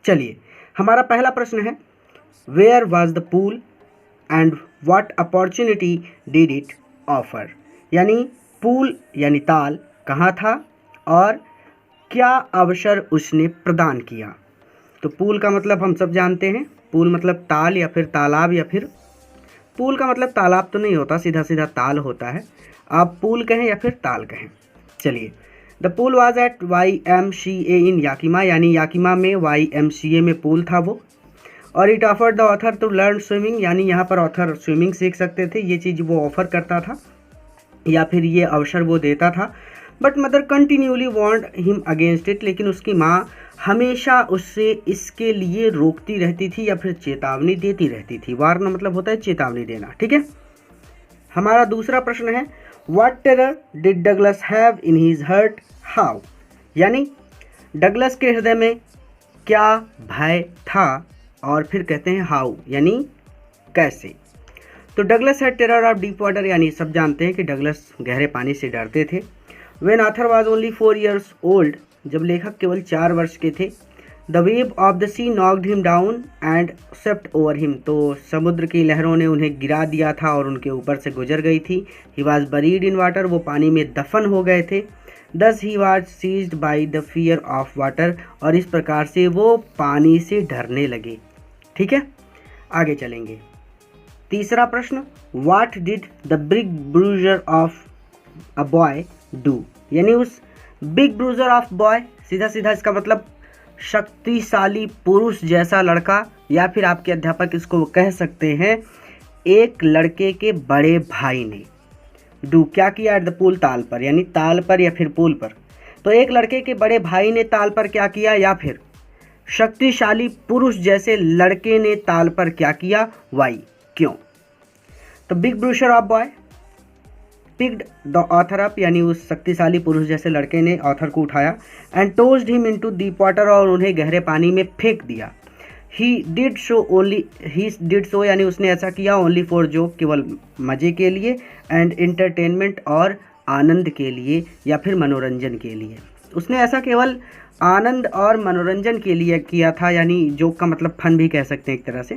चलिए, हमारा पहला प्रश्न है, where was the pool and what opportunity did it offer. यानी पूल यानी ताल कहाँ था और क्या अवसर उसने प्रदान किया। तो पूल का मतलब हम सब जानते हैं, पूल मतलब ताल या फिर तालाब, या फिर पूल का मतलब तालाब तो नहीं होता, सीधा सीधा ताल होता है। आप पूल कहें या फिर ताल कहें। चलिए, the pool was at YMCA in Yakima, यानी याकिमा में YMCA में पूल था वो। और it offered the author to learn swimming, यानी यहाँ पर ऑथर स्विमिंग सीख सकते थे, ये चीज़ वो ऑफर करता था या फिर ये अवसर वो देता था। But mother continuously warned him against it, लेकिन उसकी माँ हमेशा उससे इसके लिए रोकती रहती थी या फिर चेतावनी देती रहती थी। वार्न मतलब होता है चेतावनी देना, ठीक है। हमारा दूसरा प्रश्न है, what terror did Douglas have in his heart how. यानी डगलस के हृदय में क्या भय था, और फिर कहते हैं हाउ यानी कैसे। तो Douglas had terror of deep water, यानी सब जानते हैं कि डगलस गहरे पानी से डरते थे। When author was only 4 years old, जब लेखक केवल 4 वर्ष के थे। The wave of the sea knocked him down and swept over him, तो समुद्र की लहरों ने उन्हें गिरा दिया था और उनके ऊपर से गुजर गई थी। He was buried in water, वो पानी में दफन हो गए थे। Thus he was seized by the fear of water, और इस प्रकार से वो पानी से डरने लगे। ठीक है, आगे चलेंगे। तीसरा प्रश्न, what did the big bruiser of a boy do. यानी उस बिग ब्रूजर ऑफ बॉय, सीधा सीधा इसका मतलब शक्तिशाली पुरुष जैसा लड़का, या फिर आपके अध्यापक इसको कह सकते हैं एक लड़के के बड़े भाई ने डू क्या किया एट द पूल, ताल पर, यानी ताल पर या फिर पूल पर। तो एक लड़के के बड़े भाई ने ताल पर क्या किया, या फिर शक्तिशाली पुरुष जैसे लड़के ने ताल पर क्या किया, वाई क्यों। तो big bruiser of boy picked the author up, यानी उस शक्तिशाली पुरुष जैसे लड़के ने ऑथर को उठाया, and tossed him into deep water, और उन्हें गहरे पानी में फेंक दिया। ही डिड सो यानी उसने ऐसा किया ओनली फॉर जोक, केवल मज़े के लिए, एंड एंटरटेनमेंट और आनंद के लिए या फिर मनोरंजन के लिए। उसने ऐसा केवल आनंद और मनोरंजन के लिए किया था, यानी जोक का मतलब फन भी कह सकते हैं एक तरह से,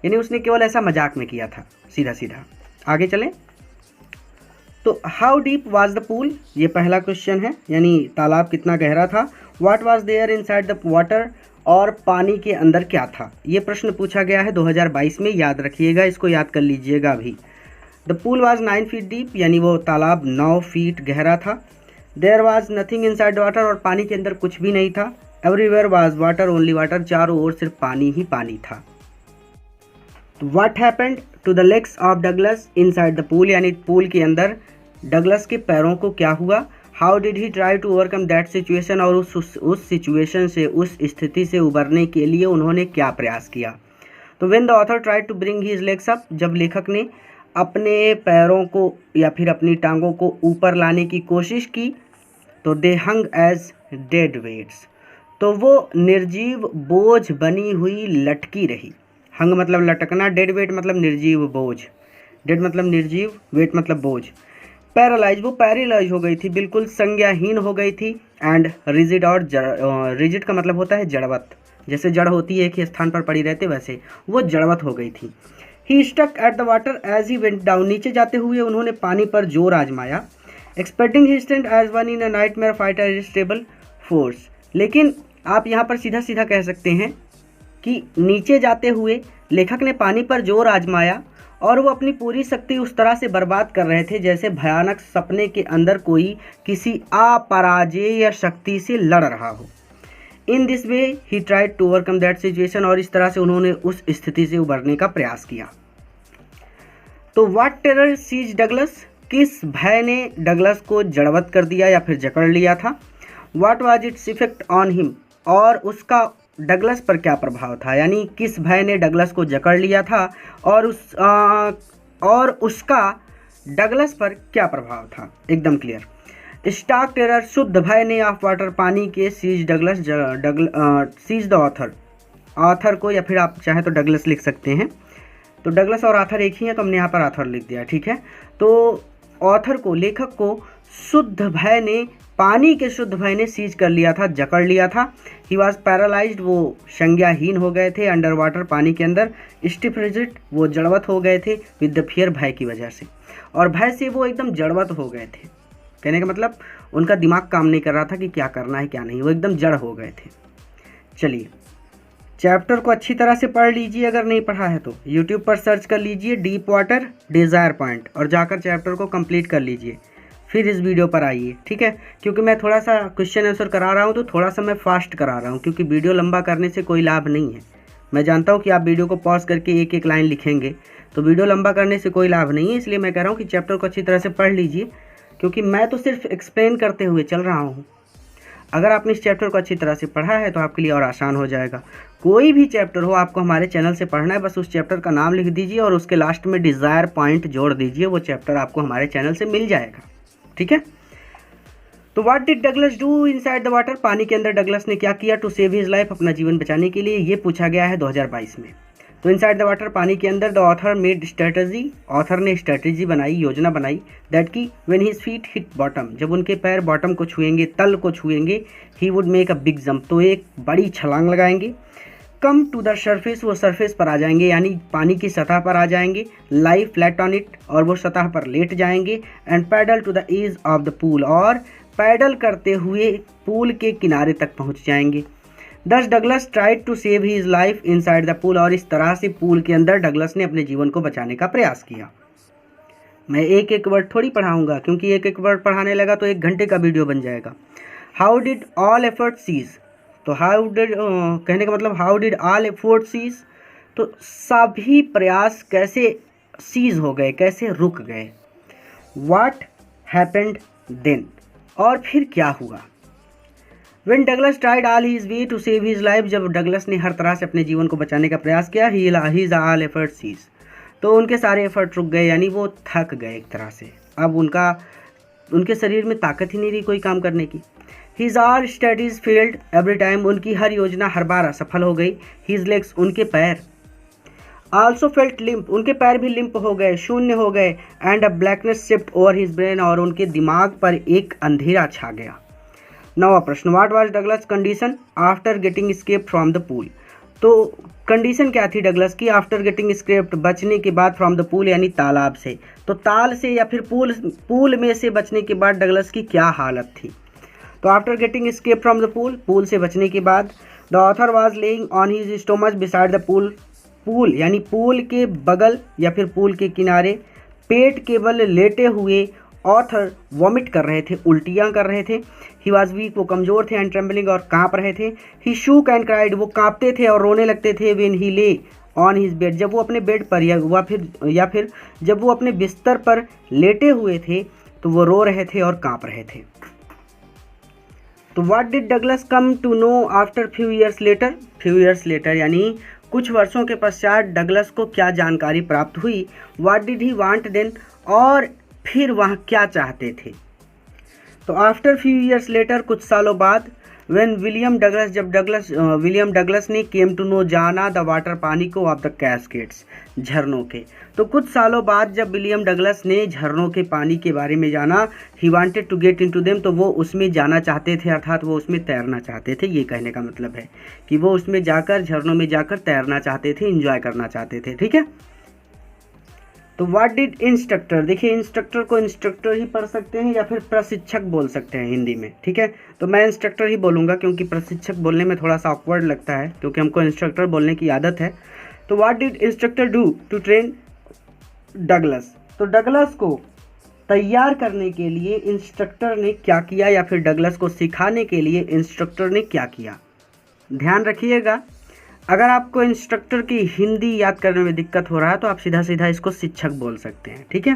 यानी उसने केवल ऐसा मजाक में किया था, सीधा सीधा। आगे चलें। तो how deep was the pool, ये पहला क्वेश्चन है, यानी तालाब कितना गहरा था। What was there inside the water, और पानी के अंदर क्या था। ये प्रश्न पूछा गया है 2022 में, याद रखिएगा, इसको याद कर लीजिएगा अभी। The pool was 9 feet deep, यानी वो तालाब 9 feet गहरा था। There was nothing inside the water, और पानी के अंदर कुछ भी नहीं था। Everywhere was water only water, चारों ओर सिर्फ पानी ही पानी था। What happened to the legs of Douglas inside the pool, यानी पूल के अंदर डगलस के पैरों को क्या हुआ। How did he try to overcome that situation, और उस सिचुएशन से, उस स्थिति से उबरने के लिए उन्होंने क्या प्रयास किया। तो when the author try to bring his legs up, जब लेखक ने अपने पैरों को या फिर अपनी टांगों को ऊपर लाने की कोशिश की, तो दे हंग एज डेड वेट्स, तो वो निर्जीव बोझ बनी हुई लटकी रही। हंग मतलब लटकना, डेड वेट मतलब निर्जीव बोझ, डेड मतलब निर्जीव, वेट मतलब बोझ। पैरालाइज, वो पैरालाइज हो गई थी, बिल्कुल संज्ञाहीन हो गई थी। एंड रिजिड, और रिजिड का मतलब होता है जड़वत, जैसे जड़ होती है एक ही स्थान पर पड़ी रहते, वैसे वो जड़वत हो गई थी। He stuck at the water edge he went down, नीचे जाते हुए उन्होंने पानी पर जोर आजमाया। Expecting he stand as one in a nightmare fight irresistible force, लेकिन आप यहाँ पर सीधा सीधा कह सकते हैं कि नीचे जाते हुए लेखक ने पानी पर जोर आजमाया, और वो अपनी पूरी शक्ति उस तरह से बर्बाद कर रहे थे जैसे भयानक सपने के अंदर कोई किसी अपराजेय शक्ति से लड़ रहा हो। In this way he tried to overcome that situation, और इस तरह से उन्होंने उस स्थिति से उबरने का प्रयास किया। तो व्हाट टेरर सीज डगलस, किस भय ने डगलस को जड़वत कर दिया या फिर जकड़ लिया था। What was its effect on him, और उसका डगलस पर क्या प्रभाव था, यानी किस भय ने डगलस को जकड़ लिया था और उसका डगलस पर क्या प्रभाव था। एकदम क्लियर। स्टार्क टेरर, शुद्ध भय ने ऑफ वाटर, पानी के, seize Douglas, seize the author, author को, या फिर आप चाहें तो डगलस लिख सकते हैं। तो डगलस और ऑथर एक ही है, तो हमने यहाँ पर ऑथर लिख दिया, ठीक है। तो ऑथर को, लेखक को शुद्ध भय ने, पानी के शुद्ध भय ने सीज कर लिया था, जकड़ लिया था। ही वॉज पैरालाइज्ड, वो संज्ञाहीन हो गए थे। अंडर वाटर, पानी के अंदर। स्टिफ रिजिड, वो जड़वत हो गए थे। विद द फियर, भय की वजह से, और भय से वो एकदम जड़वत हो गए थे। कहने का मतलब उनका दिमाग काम नहीं कर रहा था कि क्या करना है क्या नहीं, वो एकदम जड़ हो गए थे। चलिए, चैप्टर को अच्छी तरह से पढ़ लीजिए, अगर नहीं पढ़ा है तो यूट्यूब पर सर्च कर लीजिए डीप वाटर डिज़ायर पॉइंट, और जाकर चैप्टर को कंप्लीट कर लीजिए, फिर इस वीडियो पर आइए, ठीक है। क्योंकि मैं थोड़ा सा क्वेश्चन आंसर करा रहा हूँ तो थोड़ा सा मैं फास्ट करा रहा हूँ, क्योंकि वीडियो लंबा करने से कोई लाभ नहीं है। मैं जानता हूँ कि आप वीडियो को पॉज करके एक एक लाइन लिखेंगे, तो वीडियो लंबा करने से कोई लाभ नहीं है। इसलिए मैं कह रहा हूँ कि चैप्टर को अच्छी तरह से पढ़ लीजिए, क्योंकि मैं तो सिर्फ एक्सप्लेन करते हुए चल रहा हूँ। अगर आपने इस चैप्टर को अच्छी तरह से पढ़ा है तो आपके लिए और आसान हो जाएगा। कोई भी चैप्टर हो, आपको हमारे चैनल से पढ़ना है, बस उस चैप्टर का नाम लिख दीजिए और उसके लास्ट में डिज़ायर पॉइंट जोड़ दीजिए, वो चैप्टर आपको हमारे चैनल से मिल जाएगा, ठीक है। तो what did Douglas do inside the water, पानी के अंदर डगलस ने क्या किया टू सेव हिज लाइफ, अपना जीवन बचाने के लिए, ये पूछा गया है 2022 में। तो इनसाइड द वाटर, पानी के अंदर, the author made strategy, author ने स्ट्रेटजी बनाई, योजना बनाई, दैट की when his feet hit bottom, जब उनके पैर बॉटम को छुएंगे, तल को छुएंगे, he would make a big jump, तो एक बड़ी छलांग लगाएंगे। कम टू द सरफेस, वो सरफेस पर आ जाएंगे, यानी पानी की सतह पर आ जाएंगे। लाई फ्लैट ऑन इट, और वो सतह पर लेट जाएंगे। And paddle to the edge of the pool, और पैडल करते हुए पूल के किनारे तक पहुंच जाएंगे। Thus Douglas tried to save his life inside the pool, और इस तरह से पूल के अंदर डगलस ने अपने जीवन को बचाने का प्रयास किया। मैं एक एक वर्ड थोड़ी पढ़ाऊंगा, क्योंकि एक एक वर्ड पढ़ाने लगा तो 1 घंटे का वीडियो बन जाएगा। How did all effort cease, तो हाउ डिड कहने का मतलब how did all effort cease, तो सभी प्रयास कैसे सीज हो गए, कैसे रुक गए। व्हाट हैपेंड देन, और फिर क्या हुआ। When Douglas tried all his way to save his life, जब डगलस ने हर तरह से अपने जीवन को बचाने का प्रयास किया, his all efforts ceased, तो उनके सारे एफर्ट रुक गए, यानी वो थक गए एक तरह से। अब उनके शरीर में ताकत ही नहीं रही कोई काम करने की। His all studies failed every time, उनकी हर योजना हर बार असफल हो गई। His legs, उनके पैर, also felt limp, उनके पैर भी लिम्प हो गए, शून्य हो गए। And a blackness swept over his brain, और उनके दिमाग पर एक अंधेरा छा गया। नवा प्रश्न, what was Douglas condition after getting escape from the pool, तो कंडीशन क्या थी डगलस की आफ्टर गेटिंग स्केप्ड, बचने के बाद, फ्रॉम द पूल यानी तालाब से, तो ताल से या फिर पूल में से बचने के बाद डगलस की क्या हालत थी। तो after getting escape from the pool से बचने के बाद, the author was laying on his stomach beside the pool यानी पूल के बगल या फिर पूल के किनारे, पेट के बल लेटे हुए ऑथर वॉमिट कर रहे थे, उल्टियाँ कर रहे थे। ही वॉज वीक, वो कमज़ोर थे। एंड ट्रेम्बलिंग, और काँप रहे थे। ही शूक एंड क्राइड, वो काँपते थे और रोने लगते थे। व्हेन ही ले ऑन हिज बेड, जब वो अपने बेड पर या फिर जब वो अपने बिस्तर पर लेटे हुए थे तो वो रो रहे थे और काँप रहे थे। तो what did Douglas come to know after few years later, यानी कुछ वर्षों के पश्चात डगलस को क्या जानकारी प्राप्त हुई। What did he want then, और फिर वह क्या चाहते थे। तो आफ्टर फ्यू ईयर्स लेटर, कुछ सालों बाद, व्हेन विलियम डगलस, जब विलियम डगलस ने केम टू नो, जाना, द वाटर, पानी को, ऑफ द कैस्केड्स, झरनों के, तो कुछ सालों बाद जब विलियम डगलस ने झरनों के पानी के बारे में जाना, he wanted to get into them, तो वो उसमें जाना चाहते थे, अर्थात वो उसमें तैरना चाहते थे। ये कहने का मतलब है कि वो उसमें जाकर, झरनों में जाकर तैरना चाहते थे, इंजॉय करना चाहते थे, ठीक है। तो व्हाट डिड इंस्ट्रक्टर, देखिए इंस्ट्रक्टर को इंस्ट्रक्टर ही पढ़ सकते हैं या फिर प्रशिक्षक बोल सकते हैं हिंदी में, ठीक है। तो मैं इंस्ट्रक्टर ही बोलूँगा, क्योंकि प्रशिक्षक बोलने में थोड़ा सा ऑकवर्ड लगता है, क्योंकि हमको इंस्ट्रक्टर बोलने की आदत है। तो what did instructor do to train Douglas, तो डगलस को तैयार करने के लिए इंस्ट्रक्टर ने क्या किया, या फिर डगलस को सिखाने के लिए इंस्ट्रक्टर ने क्या किया। ध्यान रखिएगा, अगर आपको इंस्ट्रक्टर की हिंदी याद करने में दिक्कत हो रहा है तो आप सीधा सीधा इसको शिक्षक बोल सकते हैं, ठीक है।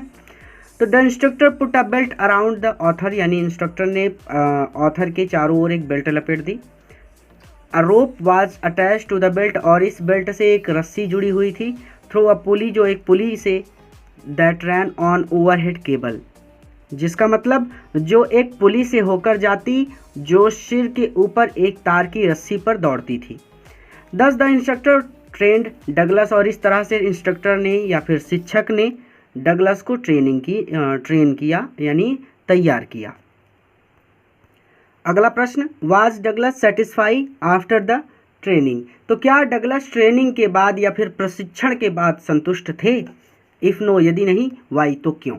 तो the instructor put a belt around the author, यानी इंस्ट्रक्टर ने ऑथर के चारों ओर एक बेल्ट लपेट दी। A rope was attach to the belt, और इस बेल्ट से एक रस्सी जुड़ी हुई थी। थ्रू अ पुली, जो एक पुली से, that ran on overhead cable, जिसका मतलब जो एक पुली से होकर जाती, जो सिर के ऊपर एक तार की रस्सी पर दौड़ती थी। दस द इंस्ट्रक्टर ट्रेंड डगलस, और इस तरह से इंस्ट्रक्टर ने या फिर शिक्षक ने डगलस को ट्रेन किया, यानी तैयार किया। अगला प्रश्न, was Douglas satisfy after the training? तो क्या डगलस ट्रेनिंग के बाद या फिर प्रशिक्षण के बाद संतुष्ट थे? इफ़ नो, यदि नहीं, वाई, तो क्यों?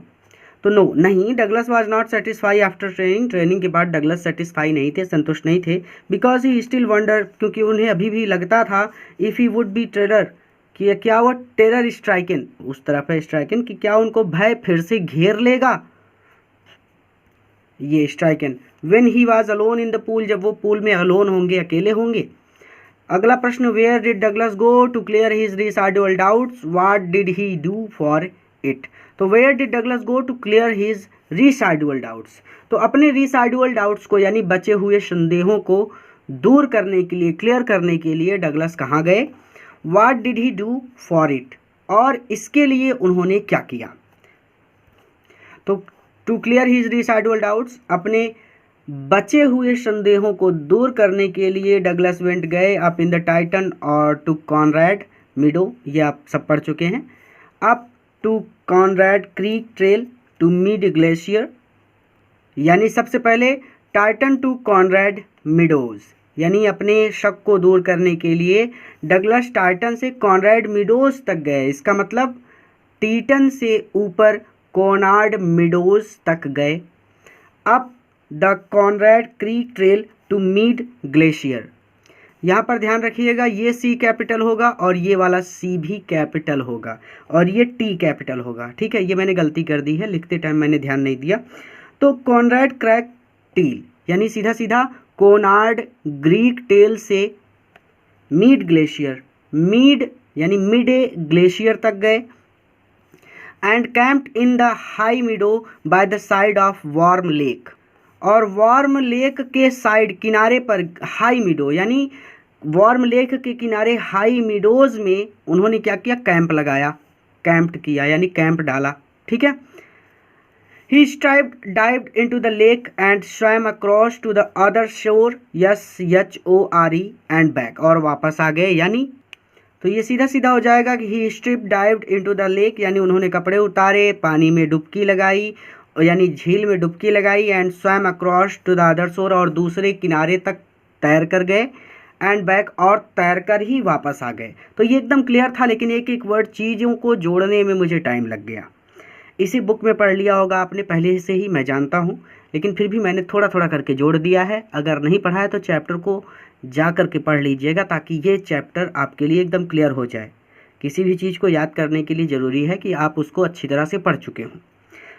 तो नो, नहीं, Douglas was not satisfy after training. Training के बाद डगलस सेटिस्फाई नहीं थे, संतुष्ट नहीं थे। बिकॉज ही स्टिल वंडर, क्योंकि उन्हें अभी भी लगता था, if he would be terror, कि क्या वो टेरर स्ट्राइकन, उस तरफ है स्ट्राइकन, कि क्या उनको भय फिर से घेर लेगा, ये stricken. When he was alone in the pool, जब वो पूल में अलोन होंगे, अकेले होंगे। अगला प्रश्न, where did Douglas go to clear his residual doubts? What did he do for it? तो where did Douglas go to clear his residual doubts? तो अपने रिसाइडुअल डाउट्स को, यानी बचे हुए संदेहों को दूर करने के लिए, क्लियर करने के लिए डगलस कहाँ गए? What did he do for it, और इसके लिए उन्होंने क्या किया? तो to clear his residual doubts, अपने बचे हुए संदेहों को दूर करने के लिए डगलस वेंट गए अप इन द टाइटन और टू कॉनरैड मीडो, ये आप सब पढ़ चुके हैं। Up to Conrad creek trail to Mead glacier, यानी सबसे पहले टाइटन टू कॉनरैड मीडोज, यानी अपने शक को दूर करने के लिए डगलस टाइटन से कॉनरैड मीडोज तक गए। इसका मतलब टाइटन से ऊपर कॉनरैड मीडोज तक गए। Up the Conrad creek trail to Mead glacier, यहाँ पर ध्यान रखिएगा, ये सी कैपिटल होगा और ये वाला सी भी कैपिटल होगा और ये टी कैपिटल होगा, ठीक है। ये मैंने गलती कर दी है, लिखते टाइम मैंने ध्यान नहीं दिया। तो कॉनरैड क्रैक टील, यानी सीधा सीधा कॉनरैड ग्रीक टेल से मीड ग्लेशियर, मीड यानी मिडे ग्लेशियर तक गए। And camped in the high meadow by the side of warm lake, और वार्म लेक के साइड, किनारे पर हाई मीडो, यानी वार्म लेक के किनारे हाई मीडोज में उन्होंने क्या किया? कैंप लगाया, कैंप्ड किया, यानी कैंप डाला, ठीक है। He dived into the lake and swam across to the other shore, SHORE and back, और वापस आ गए, यानी तो ये सीधा सीधा हो जाएगा कि he strip dived into the lake, यानी उन्होंने कपड़े उतारे, पानी में डुबकी लगाई, यानी झील में डुबकी लगाई। And swam across to the other shore, और दूसरे किनारे तक तैर कर गए। एंड बैक, और तैर कर ही वापस आ गए। तो ये एकदम क्लियर था, लेकिन एक एक वर्ड, चीज़ों को जोड़ने में मुझे टाइम लग गया। इसी बुक में पढ़ लिया होगा आपने पहले से ही, मैं जानता हूँ, लेकिन फिर भी मैंने थोड़ा थोड़ा करके जोड़ दिया है। अगर नहीं पढ़ा है तो चैप्टर को जा कर के पढ़ लीजिएगा, ताकि ये चैप्टर आपके लिए एकदम क्लियर हो जाए। किसी भी चीज़ को याद करने के लिए ज़रूरी है कि आप उसको अच्छी तरह से पढ़ चुके हों।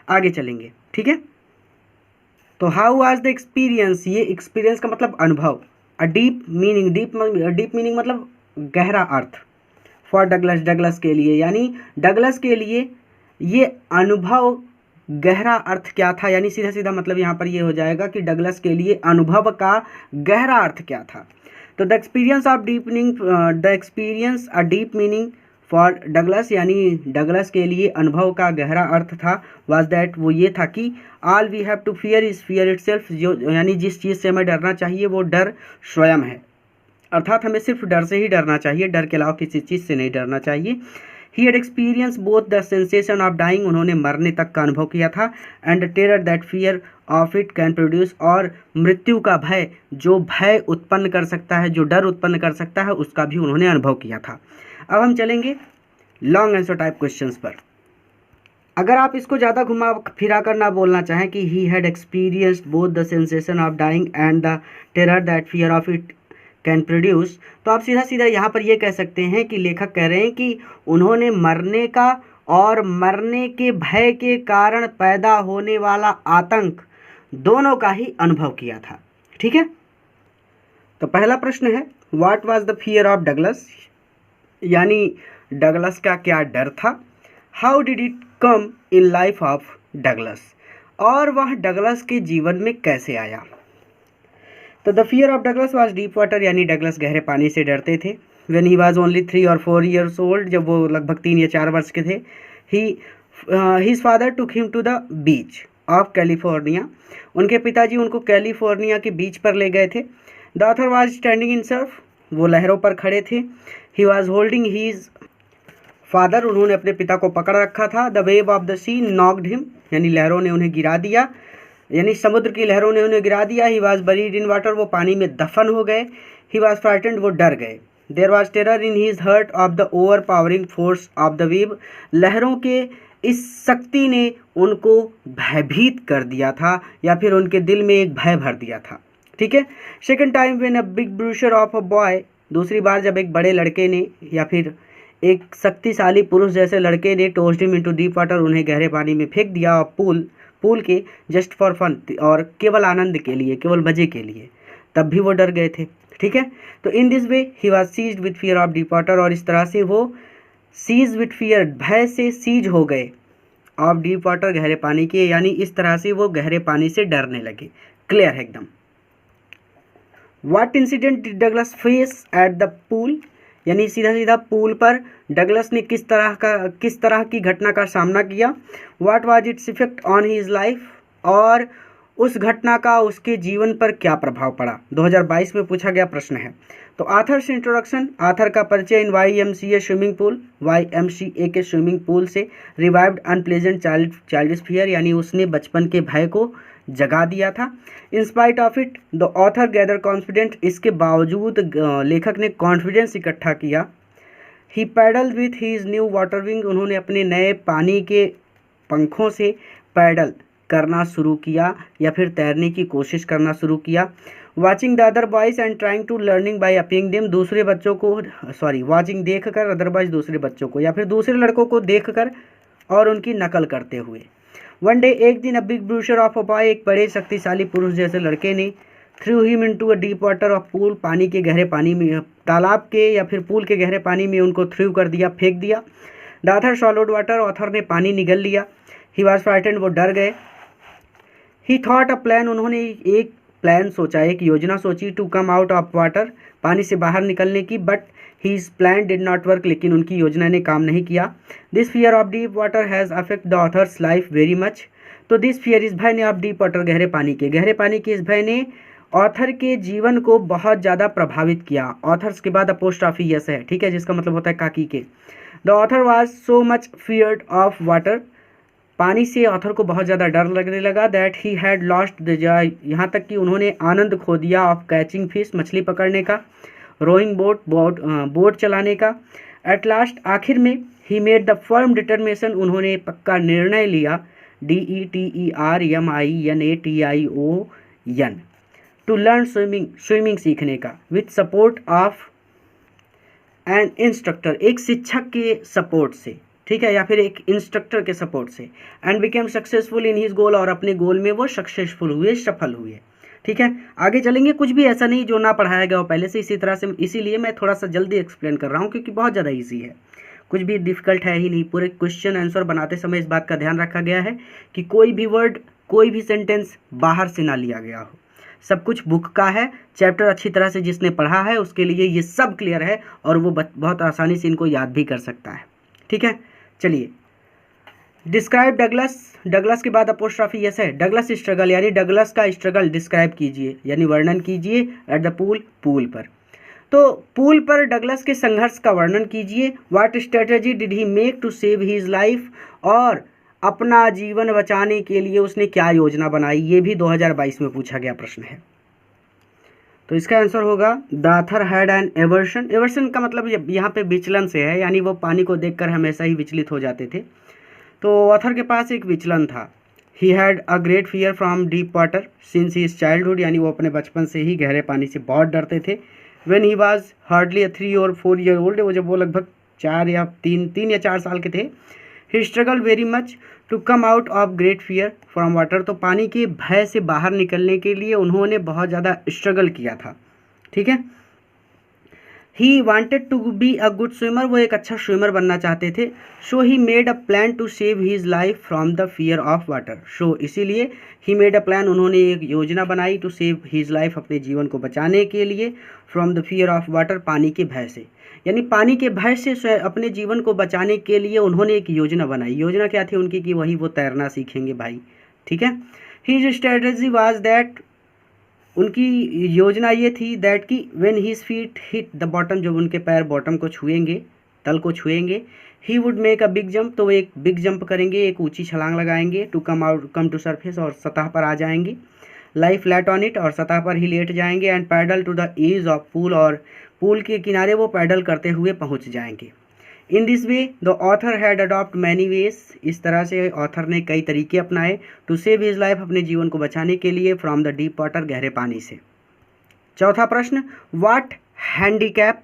आगे चलेंगे, ठीक है। तो हाउ वाज द एक्सपीरियंस, ये एक्सपीरियंस का मतलब अनुभव। A deep meaning, deep meaning मतलब गहरा अर्थ। फॉर डगलस, डगलस के लिए, यानी डगलस के लिए ये अनुभव गहरा अर्थ क्या था, यानी सीधा सीधा मतलब यहाँ पर ये हो जाएगा कि डगलस के लिए अनुभव का गहरा अर्थ क्या था। तो the experience of deepening, the experience a deep meaning for Douglas, यानी डगलस के लिए अनुभव का गहरा अर्थ था, वाज दैट, वो ये था कि all we have to fear is fear itself, जो यानी जिस चीज़ से हमें डरना चाहिए वो डर स्वयं है, अर्थात हमें सिर्फ डर से ही डरना चाहिए, डर के अलावा किसी चीज़ से नहीं डरना चाहिए। He had experience both the sensation of dying, उन्होंने मरने तक का अनुभव किया था, and the terror that fear of it can produce, और मृत्यु का भय, जो भय उत्पन्न कर सकता है, जो डर उत्पन्न कर सकता है, उसका भी उन्होंने अनुभव किया था। अब हम चलेंगे लॉन्ग आंसर टाइप क्वेश्चंस पर। अगर आप इसको ज़्यादा घुमा फिरा कर ना बोलना चाहें कि he had experienced both the sensation of dying and the terror that fear of it can produce, तो आप सीधा सीधा यहाँ पर ये कह सकते हैं कि लेखक कह रहे हैं कि उन्होंने मरने का और मरने के भय के कारण पैदा होने वाला आतंक, दोनों का ही अनुभव किया था, ठीक है। तो पहला प्रश्न है, what was the fear of Douglas, यानी डगलस का क्या डर था। How did it come in life of Douglas, और वह डगलस के जीवन में कैसे आया। तो the fear of Douglas was deep water, यानी डगलस गहरे पानी से डरते थे। व्हेन ही वाज ओनली 3 और 4 ईयर्स ओल्ड, जब वो लगभग 3 या 4 वर्ष के थे, his father took him to the beach of California, उनके पिताजी उनको कैलिफोर्निया के बीच पर ले गए थे। The author was standing in surf, वो लहरों पर खड़े थे। He was holding his father, उन्होंने अपने पिता को पकड़ रखा था। The wave of the sea knocked him, यानी लहरों ने उन्हें गिरा दिया। यानी समुद्र की लहरों ने उन्हें गिरा दिया। ही वॉज बरीड इन वाटर, वो पानी में दफन हो गए। ही वॉज फ्राइटेंड, वो डर गए। There was terror in his heart of the overpowering force of the wave, लहरों के इस शक्ति ने उनको भयभीत कर दिया था या फिर उनके दिल में एक भय भर दिया था। ठीक है। Second time when a big bruiser of a boy, दूसरी बार जब एक बड़े लड़के ने या फिर एक शक्तिशाली पुरुष जैसे लड़के ने टोस्ड हिम इनटू डीप वाटर, उन्हें गहरे पानी में फेंक दिया। और पूल के जस्ट फॉर फन, और केवल आनंद के लिए, केवल मजे के लिए, तब भी वो डर गए थे। ठीक है। तो in this way he was seized with fear of deep water, और इस तरह से वो सीज विथ फियर, भय से सीज हो गए, ऑफ डीप वाटर, गहरे पानी के, यानी इस तरह से वो गहरे पानी से डरने लगे। क्लियर है एकदम। What incident did Douglas face at the pool, यानी सीधा सीधा पूल पर डगलस ने किस तरह की घटना का सामना किया। What was its effect on his life, और उस घटना का उसके जीवन पर क्या प्रभाव पड़ा, 2022 में पूछा गया प्रश्न है। तो आथर्स इंट्रोडक्शन, आथर का परिचय in YMCA swimming pool, YMCA के स्विमिंग पूल से। रिवाइव्ड अनप्लेजेंट चाइल्डिश फियर, यानी उसने बचपन के भय को जगा दिया था। In spite of it the author gather confident, इसके बावजूद लेखक ने कॉन्फिडेंस इकट्ठा किया। He paddle with his new water wing, उन्होंने अपने नए पानी के पंखों से पैडल करना शुरू किया या फिर तैरने की कोशिश करना शुरू किया। Watching the other boys and trying to learning by aping them, दूसरे बच्चों को वाचिंग देख कर, अदरवाइज दूसरे बच्चों को या फिर दूसरे लड़कों को देख कर और उनकी नकल करते हुए। वन डे, एक दिन, a big bruiser of a boy, एक बड़े शक्तिशाली पुरुष जैसे लड़के ने, threw him into a deep water of pool, पानी के गहरे पानी में, तालाब के या फिर पूल के गहरे पानी में उनको थ्रू कर दिया, फेंक दिया। The author swallowed water, author ने पानी निगल लिया। ही वॉज फ्राइटेंड, वो डर गए। ही थॉट अ प्लान, उन्होंने एक प्लान सोचा, एक योजना सोची, to come out of water, पानी से बाहर निकलने की। But his plan did not work, लेकिन उनकी योजना ने काम नहीं किया। This fear of deep water has affect the author's life very much, तो दिस फियर, इस भय ने, ऑफ डीप वाटर, गहरे पानी के इस भय ने ऑथर के जीवन को बहुत ज़्यादा प्रभावित किया। ऑथर्स के बाद अपोस्ट्रॉफी यस है, ठीक है, जिसका मतलब होता है काकी के। The author was so much feared of water, पानी से ऑथर को बहुत ज़्यादा डर लगने लगा। That he had lost the Joy, यहाँ तक कि उन्होंने आनंद खो दिया, ऑफ कैचिंग फिश, मछली पकड़ने का, रोइंग बोट चलाने का। एट लास्ट, आखिर में, he made the firm determination, उन्होंने पक्का निर्णय लिया, DETERMINATION, टू लर्न स्विमिंग सीखने का, with support of an instructor, एक शिक्षक के सपोर्ट से, ठीक है, या फिर एक इंस्ट्रक्टर के सपोर्ट से। And became successful in his goal, और अपने गोल में वो सक्सेसफुल हुए, सफल हुए। ठीक है, आगे चलेंगे। कुछ भी ऐसा नहीं जो ना पढ़ाया गया हो पहले से, इसी तरह से, इसीलिए मैं थोड़ा सा जल्दी एक्सप्लेन कर रहा हूँ, क्योंकि बहुत ज़्यादा ईजी है, कुछ भी डिफिकल्ट है ही नहीं। पूरे क्वेश्चन आंसर बनाते समय इस बात का ध्यान रखा गया है कि कोई भी वर्ड, कोई भी सेंटेंस बाहर से ना लिया गया हो, सब कुछ बुक का है। चैप्टर अच्छी तरह से जिसने पढ़ा है उसके लिए ये सब क्लियर है, और वो बहुत आसानी से इनको याद भी कर सकता है। ठीक है, चलिए। डिस्क्राइब डगलस, डगलस के बाद अपोस्ट्रॉफी यस है। डगलस स्ट्रगल, यानी डगलस का स्ट्रगल डिस्क्राइब कीजिए, यानी वर्णन कीजिए। एट द पूल पर, तो पूल पर डगलस के संघर्ष का वर्णन कीजिए। What strategy did he make to save his life, और अपना जीवन बचाने के लिए उसने क्या योजना बनाई, ये भी 2022 में पूछा गया प्रश्न है। तो इसका आंसर होगा the author had an aversion. Aversion का मतलब यहाँ पे विचलन से है, यानी वो पानी को देखकर हमेशा ही विचलित हो जाते थे। तो ऑथर के पास एक विचलन था। He had a great fear from deep water since his childhood, यानी वो अपने बचपन से ही गहरे पानी से बहुत डरते थे। व्हेन ही वाज हार्डली 3 और 4 ईयर ओल्ड, वो जब वो लगभग 3 या 4 साल के थे। He struggle very much to come out of great fear from water, तो पानी के भय से बाहर निकलने के लिए उन्होंने बहुत ज़्यादा स्ट्रगल किया था। ठीक है। He wanted to be a good swimmer, वो एक अच्छा स्विमर बनना चाहते थे। So he made a plan to save his life from the fear of water, so इसीलिए ही मेड अ प्लान, उन्होंने एक योजना बनाई, टू सेव हिज लाइफ, अपने जीवन को बचाने के लिए, from the fear of water, पानी के भय से, यानी पानी के भय से अपने जीवन को बचाने के लिए उन्होंने एक योजना बनाई। योजना क्या थी उनकी, कि वही वो तैरना सीखेंगे भाई। ठीक है। हिज स्ट्रेटजी वाज दैट, उनकी योजना ये थी दैट कि when his feet hit the bottom, जब उनके पैर बॉटम को छुएंगे, तल को छुएंगे। He would make a big jump, तो वो एक बिग जंप करेंगे, एक ऊंची छलांग लगाएंगे। टू कम टू सरफेस, और सतह पर आ जाएंगे। लाई फ्लैट ऑन इट, और सतह पर ही लेट जाएंगे। And paddle to the edge of pool, और पूल के किनारे वो पैडल करते हुए पहुंच जाएंगे। In this way the author had adopt many ways, इस तरह से ऑथर ने कई तरीके अपनाए टू सेव हिज लाइफ, अपने जीवन को बचाने के लिए, फ्रॉम द डीप वाटर, गहरे पानी से। चौथा प्रश्न, what handicap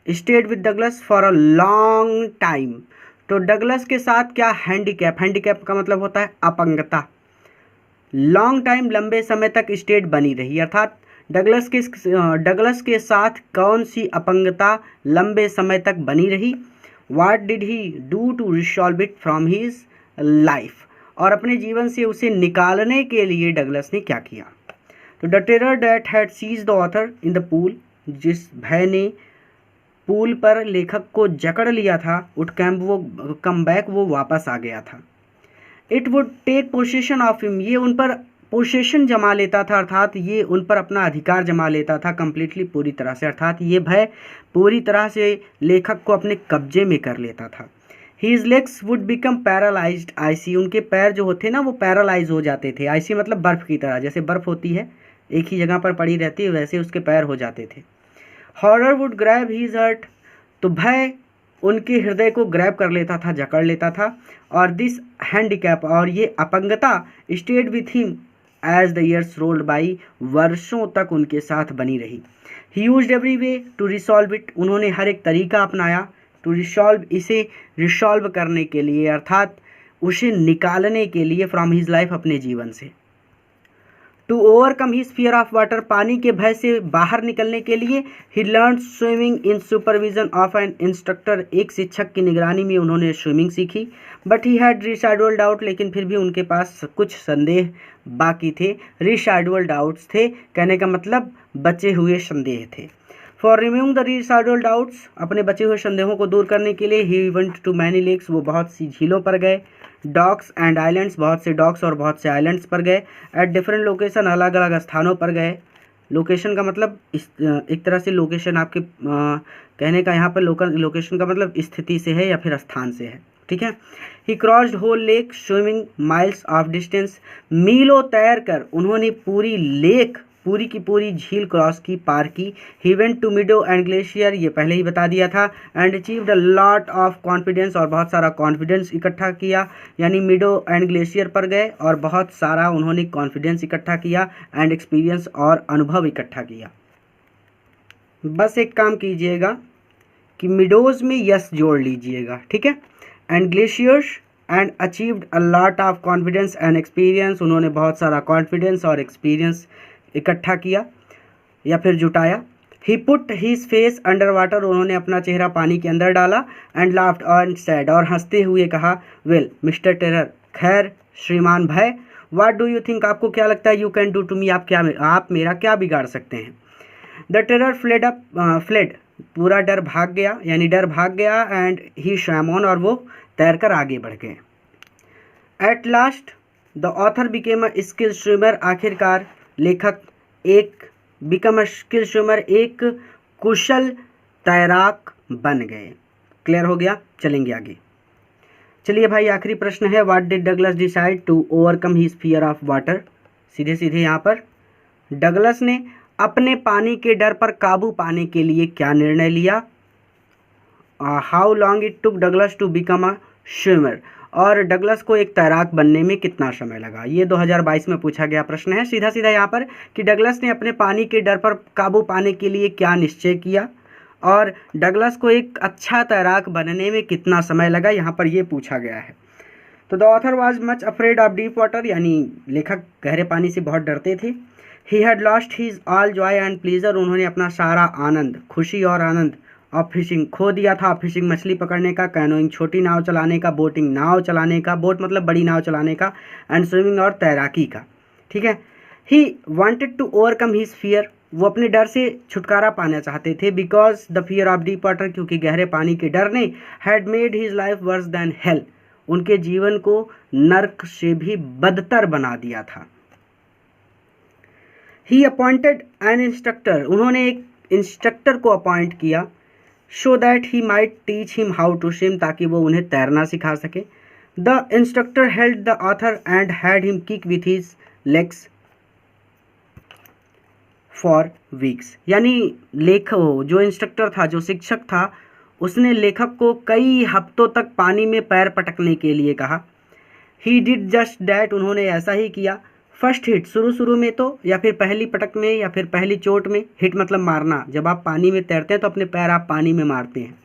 stayed with Douglas for a long time. तो डगलस के साथ क्या हैंडीकैप, हैंडीकैप का मतलब होता है अपंगता, लॉन्ग टाइम लंबे समय तक स्टेट बनी रही, अर्थात डगलस के साथ कौन सी अपंगता लंबे समय तक बनी रही। What did he do to resolve it from his life, और अपने जीवन से उसे निकालने के लिए डगलस ने क्या किया। तो the terror that had seize the author in the pool, जिस भय ने पूल पर लेखक को जकड़ लिया था, उट कम बैक, वो वापस आ गया था। It would take possession of him, ये उन पर पोसेशन जमा लेता था, अर्थात ये उन पर अपना अधिकार जमा लेता था कम्प्लीटली, पूरी तरह से, अर्थात ये भय पूरी तरह से लेखक को अपने कब्जे में कर लेता था। His legs would become paralysed icy, उनके पैर जो होते ना वो पैरालाइज हो जाते थे। आइसी मतलब बर्फ़ की तरह, जैसे बर्फ़ होती है एक ही जगह पर पड़ी रहती है, वैसे उसके पैर हो जाते थे। Horror would grab his heart, तो भय उनके हृदय को ग्रैब कर लेता था, जकड़ लेता था। और दिस हैंडीकैप, और ये अपंगता, stayed with him as the years rolled by, वर्षों तक उनके साथ बनी रही। He used every way to resolve it, उन्होंने हर एक तरीका अपनाया टू रिसॉल्व, इसे रिसॉल्व करने के लिए, अर्थात उसे निकालने के लिए, फ्रॉम हिज लाइफ, अपने जीवन से। To overcome his fear of water, पानी के भय से बाहर निकलने के लिए, he learn swimming in supervision of an instructor, एक शिक्षक की निगरानी में उन्होंने स्विमिंग सीखी। But he had residual doubt, लेकिन फिर भी उनके पास कुछ संदेह बाकी थे। रिसाइडुअल डाउट्स थे, कहने का मतलब बचे हुए संदेह थे। For removing the residual doubts, अपने बचे हुए संदेहों को दूर करने के लिए, he went to many lakes, वो बहुत सी झीलों पर गए। डॉक्स एंड आइलैंड्स, बहुत से डॉक्स और बहुत से आइलैंड्स पर गए। एट डिफरेंट लोकेशन, अलग अलग स्थानों पर गए। लोकेशन का मतलब एक तरह से लोकेशन आपके कहने का यहाँ पर लोकेशन का मतलब स्थिति से है या फिर स्थान से है, ठीक है। He crossed whole lake swimming miles of distance, मीलों तैर कर उन्होंने पूरी लेक, पूरी की पूरी झील क्रॉस की, पार की। He went to meadow and glacier, ये पहले ही बता दिया था। And achieved a lot of confidence, और बहुत सारा कॉन्फिडेंस इकट्ठा किया, यानी मिडो एंड ग्लेशियर पर गए और बहुत सारा उन्होंने कॉन्फिडेंस इकट्ठा किया एंड एक्सपीरियंस और अनुभव इकट्ठा किया। बस एक काम कीजिएगा कि मिडोज़ में यस जोड़ लीजिएगा, ठीक है। And glaciers and achieved a lot of confidence and experience, उन्होंने बहुत सारा कॉन्फिडेंस और एक्सपीरियंस इकट्ठा किया या फिर जुटाया। He put his face under water, उन्होंने अपना चेहरा पानी के अंदर डाला। एंड लाफ्ड एंड सैड, और हंसते हुए कहा, वेल मिस्टर टेरर, खैर श्रीमान भय, व्हाट डू यू थिंक, आपको क्या लगता है, you can do to me, आप मेरा क्या बिगाड़ सकते हैं। द टेरर फ्लेड, पूरा डर भाग गया, यानी डर भाग गया। एंड ही स्वैम ऑन, और वो तैरकर आगे बढ़ गए। At last the author became a skill swimmer, आखिरकार लेखक बिकम अ स्किल स्विमर, एक कुशल तैराक बन गए। क्लियर हो गया, चलेंगे आगे। चलिए भाई, आखिरी प्रश्न है, what did Douglas decide to overcome his fear of water. सीधे सीधे यहाँ पर डगलस ने अपने पानी के डर पर काबू पाने के लिए क्या निर्णय लिया। How long it took Douglas to become a swimmer, और डगलस को एक तैराक बनने में कितना समय लगा। ये 2022 में पूछा गया प्रश्न है, सीधा सीधा यहाँ पर, कि डगलस ने अपने पानी के डर पर काबू पाने के लिए क्या निश्चय किया और डगलस को एक अच्छा तैराक बनने में कितना समय लगा, यहाँ पर ये पूछा गया है। तो the author was much afraid of deep water, यानी लेखक गहरे पानी से बहुत डरते थे। He had lost his all joy and pleasure, उन्होंने अपना सारा आनंद, खुशी और आनंद ऑफ फिशिंग खो दिया था। फिशिंग मछली पकड़ने का, कैनोइंग छोटी नाव चलाने का, बोटिंग नाव चलाने का, बोट मतलब बड़ी नाव चलाने का, एंड स्विमिंग और तैराकी का, ठीक है। He wanted to overcome his fear, वो अपने डर से छुटकारा पाना चाहते थे। Because the fear of deep water, क्योंकि गहरे पानी के डर ने had made his life worse than hell, उनके जीवन को नर्क से भी बदतर बना दिया था। ही अपॉइंटेड एन इंस्ट्रक्टर, उन्होंने एक इंस्ट्रक्टर को अपॉइंट किया। So that he might teach him how to swim, ताकि वो उन्हें तैरना सिखा सके। The instructor held the author and had him kick with his legs for weeks, यानी लेखक जो इंस्ट्रक्टर था, जो शिक्षक था, उसने लेखक को कई हफ्तों तक पानी में पैर पटकने के लिए कहा। ही डिड जस्ट डैट, उन्होंने ऐसा ही किया। फर्स्ट हिट, शुरू में तो, या फिर पहली पटक में, या फिर पहली चोट में। हिट मतलब मारना, जब आप पानी में तैरते हैं तो अपने पैर आप पानी में मारते हैं।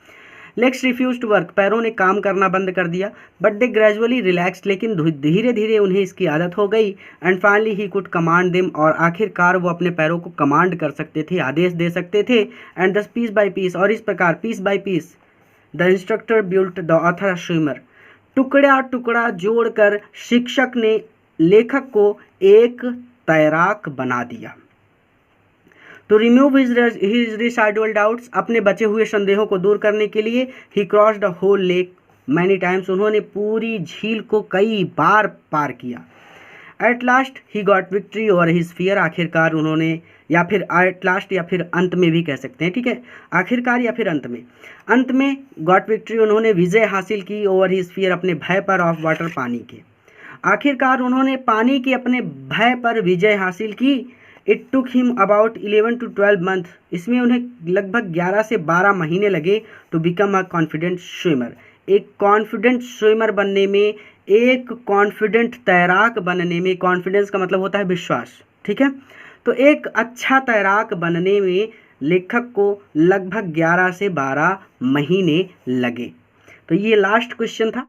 लेग्स रिफ्यूज टू वर्क, पैरों ने काम करना बंद कर दिया। बट दे ग्रेजुअली रिलैक्स्ड, लेकिन धीरे धीरे उन्हें इसकी आदत हो गई। And finally he could command them, और आखिरकार वो अपने पैरों को कमांड कर सकते थे, आदेश दे सकते थे। एंड दस पीस बाय पीस, और इस प्रकार piece by piece the instructor built the author a swimmer, टुकड़ा टुकड़ा जोड़कर शिक्षक ने लेखक को एक तैराक बना दिया। To remove his residual doubts, अपने बचे हुए संदेहों को दूर करने के लिए, he crossed the whole lake many times, उन्होंने पूरी झील को कई बार पार किया। At last he got victory over his fear, आखिरकार उन्होंने, या फिर एट लास्ट या फिर अंत में भी कह सकते हैं, ठीक है, आखिरकार या फिर अंत में गॉट विक्ट्री, उन्होंने विजय हासिल की ओवर हिज फियर, अपने भय पर, ऑफ वाटर, पानी के। आखिरकार उन्होंने पानी के अपने भय पर विजय हासिल की। It took him about 11 to 12 month, इसमें उन्हें लगभग 11 से 12 महीने लगे। To become a confident swimmer, एक कॉन्फिडेंट स्विमर बनने में, एक कॉन्फिडेंट तैराक बनने में, कॉन्फिडेंस का मतलब होता है विश्वास, ठीक है, तो एक अच्छा तैराक बनने में लेखक को लगभग 11 से 12 महीने लगे। तो ये लास्ट क्वेश्चन था।